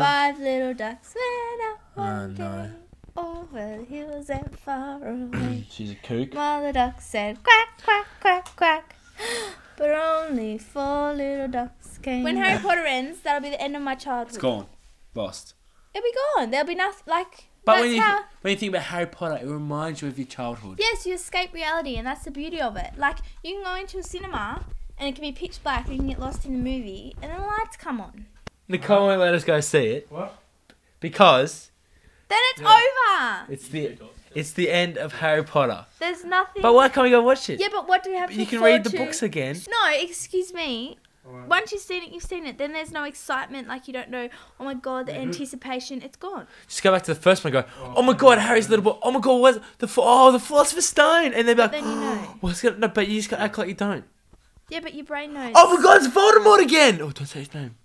5 little ducks went out one no. day over the hills and far away. She's a kook. Mother duck said quack, quack, quack, quack. But only 4 little ducks came. When Harry Potter ends, that'll be the end of my childhood. It's gone. Lost. It'll be gone. There'll be nothing like. But that's when you think about Harry Potter, it reminds you of your childhood. Yes, you escape reality, and that's the beauty of it. Like, you can go into a cinema, and it can be pitch black, and you can get lost in the movie, and then the lights come on. Nicole won't let us go see it. What? Because Then it's over. it's the end of Harry Potter. There's nothing. But why can't we go watch it? Yeah, but what do we have to You can look read the forward books to? again. No, excuse me. Alright. Once you've seen it, you've seen it. Then there's no excitement. Like, you don't know, oh my God, the Mm-hmm. anticipation. It's gone. Just go back to the first one and go, oh my God, Harry's little boy. Oh my God, what's the Philosopher's Stone? And they're like, Then you know. what's gonna, no, but you just gotta act like you don't. Yeah, but your brain knows. Oh my God, it's Voldemort again. Oh, don't say his name.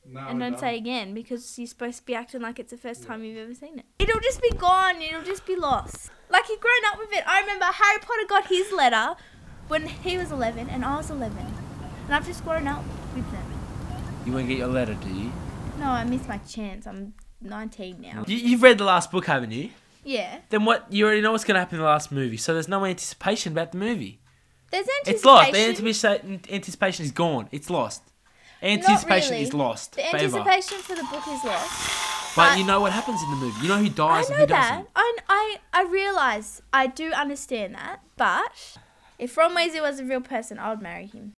No, And don't say again, because you're supposed to be acting like it's the first time you've ever seen it. It'll just be gone. It'll just be lost. Like, you've grown up with it. I remember Harry Potter got his letter when he was 11 and I was 11. And I've just grown up with them. You won't get your letter, do you? No, I missed my chance. I'm 19 now. You've read the last book, haven't you? Yeah. Then what? You already know what's going to happen in the last movie, so there's no anticipation about the movie. There's anticipation. It's lost. The anticipation is gone. It's lost. Anticipation really. is lost. The forever. anticipation for the book is lost. But you know what happens in the movie. You know who I dies and know who that. doesn't. I realise. I do understand that. But if Ron Weasley was a real person, I would marry him.